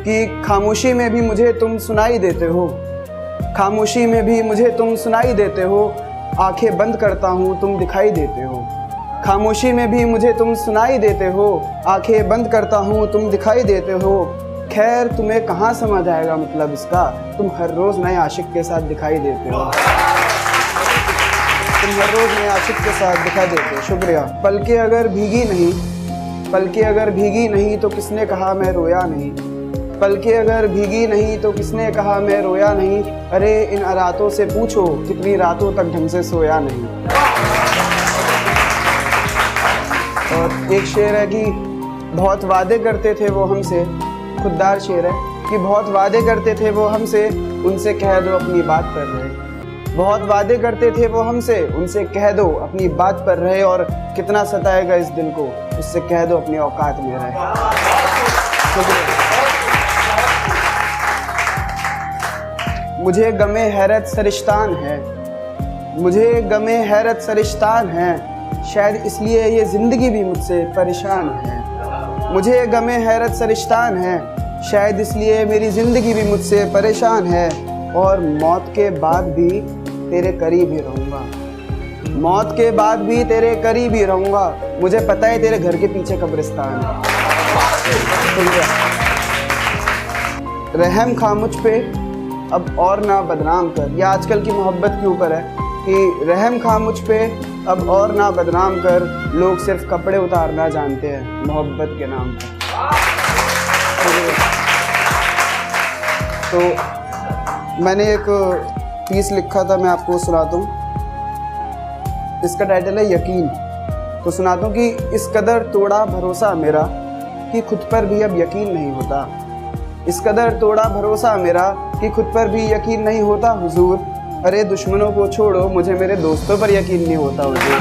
कि खामोशी में भी मुझे तुम सुनाई देते हो, खामोशी में भी मुझे तुम सुनाई देते हो, आंखें बंद करता हूँ तुम दिखाई देते हो। खामोशी में भी मुझे तुम सुनाई देते हो, आंखें बंद करता हूँ तुम दिखाई देते हो। खैर तुम्हें कहाँ समझ आएगा मतलब इसका, तुम हर रोज़ नए आशिक के साथ दिखाई देते हो, तुम हर रोज़ नए आशिक के साथ दिखाई देते हो। शुक्रिया। पलकें अगर भीगी नहीं, पलकें अगर भीगी नहीं तो किसने कहा मैं रोया नहीं, पलकें अगर भीगी नहीं तो किसने कहा मैं रोया नहीं। अरे इन रातों से पूछो कितनी रातों तक ढंग से सोया नहीं। और एक शेर है कि बहुत वादे करते थे वो हमसे, खुददार शेर है कि बहुत वादे करते थे वो हमसे, उनसे कह दो अपनी बात पर रहे। बहुत वादे करते थे वो हमसे, उनसे कह दो अपनी बात पर रहे। और कितना सताएगा इस दिल को, उससे कह दो अपनी औकात में रहे। मुझे गमे हैरत सरिश्तान है, मुझे गमे हैरत सरिश्तान है, शायद इसलिए ये ज़िंदगी भी मुझसे परेशान है। मुझे गमे हैरत सरिश्तान है, शायद इसलिए मेरी ज़िंदगी भी मुझसे परेशान है। और मौत के बाद भी तेरे करीब ही रहूँगा, मौत के बाद भी तेरे करीब ही रहूँगा। मुझे पता है तेरे घर के पीछे कब्रिस्तान है। रहम खा मुझ पे अब और ना बदनाम कर, यह आजकल की मोहब्बत के ऊपर है कि रहम खा मुझ पे अब और ना बदनाम कर। लोग सिर्फ कपड़े उतारना जानते हैं मोहब्बत के नाम पर। तो मैंने एक पीस लिखा था, मैं आपको सुनाता हूँ। इसका टाइटल है यकीन। तो सुनाता हूँ कि इस कदर तोड़ा भरोसा मेरा कि खुद पर भी अब यकीन नहीं होता, इस कदर तोड़ा भरोसा मेरा कि खुद पर भी यकीन नहीं होता हुजूर। अरे दुश्मनों को छोड़ो मुझे मेरे दोस्तों पर यकीन नहीं होता हुजूर।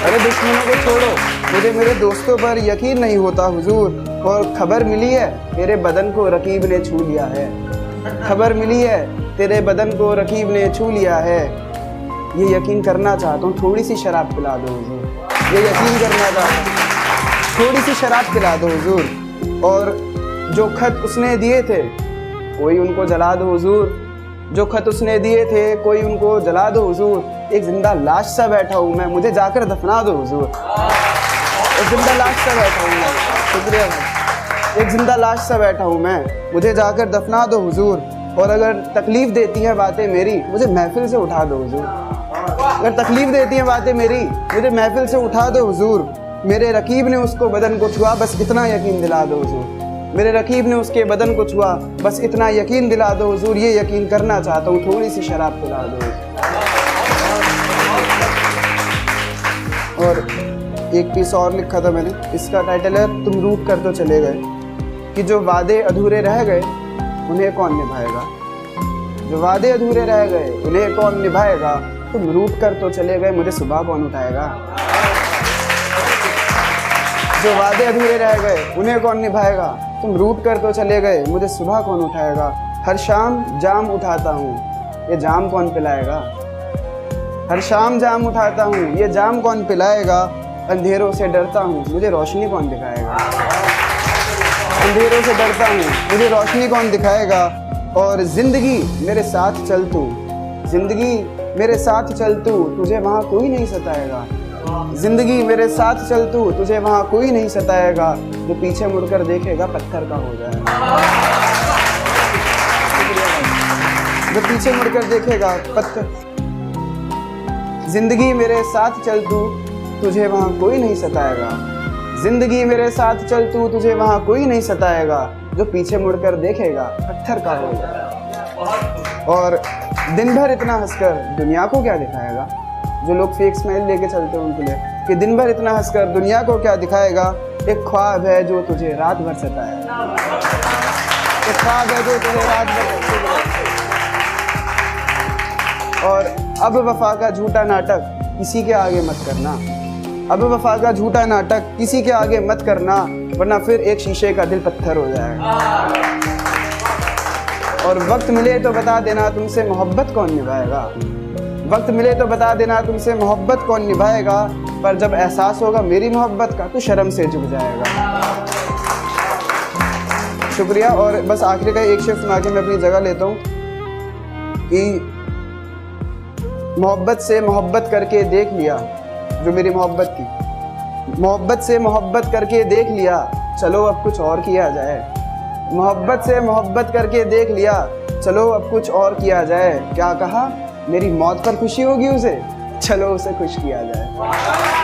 अरे दुश्मनों को छोड़ो मुझे मेरे दोस्तों पर यकीन नहीं होता हुजूर। और खबर मिली है तेरे बदन को रकीब ने छू लिया है, खबर मिली है तेरे बदन को रकीब ने छू लिया है। ये यकीन करना चाहता हूँ थोड़ी सी शराब पिला दो हुजूर, ये यकीन करना चाहता हूँ थोड़ी सी शराब पिला दो हुजूर। और जो खत उसने दिए थे कोई उनको जला दो हुजूर, जो खत उसने दिए थे कोई उनको जला दो हुजूर। एक जिंदा लाश सा बैठा हूँ मैं, मुझे जाकर दफना दो हुजूर। एक जिंदा लाश सा बैठा हूँ मैं, शुक्रिया। एक जिंदा लाश सा बैठा हूँ मैं, मुझे जाकर दफना दो हुजूर। और अगर तकलीफ़ देती हैं बातें मेरी मुझे महफिल से उठा दो हुजूर। अगर तकलीफ़ देती हैं बातें मेरी मुझे महफिल से उठा दो हुजूर। मेरे रकीब ने उसको बदन को छुआ बस इतना यकीन दिला दो हुजूर। मेरे रकीब ने उसके बदन को छुआ बस इतना यकीन दिला दो हुजूर। ये यकीन करना चाहता हूँ थोड़ी सी शराब पिला दो। और एक पीस और लिखा था मैंने, इसका टाइटल है तुम रूठ कर तो चले गए। कि जो वादे अधूरे रह गए उन्हें कौन निभाएगा, जो वादे अधूरे रह गए उन्हें कौन निभाएगा। तुम रूठ कर तो चले गए मुझे सुबह कौन उठाएगा, जो वादे अधूरे रह गए उन्हें कौन निभाएगा। तुम रूठ कर तो चले गए मुझे सुबह कौन उठाएगा। हर शाम जाम उठाता हूँ ये जाम कौन पिलाएगा, हर शाम जाम उठाता हूँ ये जाम कौन पिलाएगा। अंधेरों से डरता हूँ मुझे रोशनी कौन दिखाएगा, अंधेरों से डरता हूँ मुझे रोशनी कौन दिखाएगा। और ज़िंदगी मेरे साथ चल तू, ज़िंदगी मेरे साथ चल तू तुझे वहाँ कोई नहीं सताएगा, ज़िंदगी मेरे साथ चल तू तुझे वहाँ कोई नहीं सताएगा। जो पीछे मुड़कर देखेगा पत्थर का हो जाएगा, जो पीछे मुड़कर देखेगा पत्थर। ज़िंदगी मेरे साथ चल तू तुझे वहाँ कोई नहीं सताएगा, ज़िंदगी मेरे साथ चल तू तुझे वहाँ कोई नहीं सताएगा। जो पीछे मुड़कर देखेगा पत्थर का हो जाएगा। और दिन भर इतना हंसकर दुनिया को क्या दिखाएगा, जो लोग फेक स्माइल लेके चलते हैं उनके लिए कि दिन भर इतना हंसकर दुनिया को क्या दिखाएगा। एक ख्वाब है जो तुझे रात भर सताएगा, एक ख्वाब है जो तुझे रात भर सताएगा। और अब वफा का झूठा नाटक किसी के आगे मत करना, अब वफा का झूठा नाटक किसी के आगे मत करना, वरना फिर एक शीशे का दिल पत्थर हो जाएगा। और वक्त मिले तो बता देना तुमसे मोहब्बत कौन निभाएगा, वक्त मिले तो बता देना तुमसे मोहब्बत कौन निभाएगा। पर जब एहसास होगा मेरी मोहब्बत का तो शर्म से झुक जाएगा। शुक्रिया। और बस आखिरी का एक शेर सुना के मैं अपनी जगह लेता हूँ कि मोहब्बत से मोहब्बत करके देख लिया, जो मेरी मोहब्बत थी, मोहब्बत से मोहब्बत करके देख लिया, चलो अब कुछ और किया जाए। मोहब्बत से मोहब्बत करके देख लिया, चलो अब कुछ और किया जाए। क्या कहा? मेरी मौत पर खुशी होगी उसे, चलो उसे खुश किया जाए।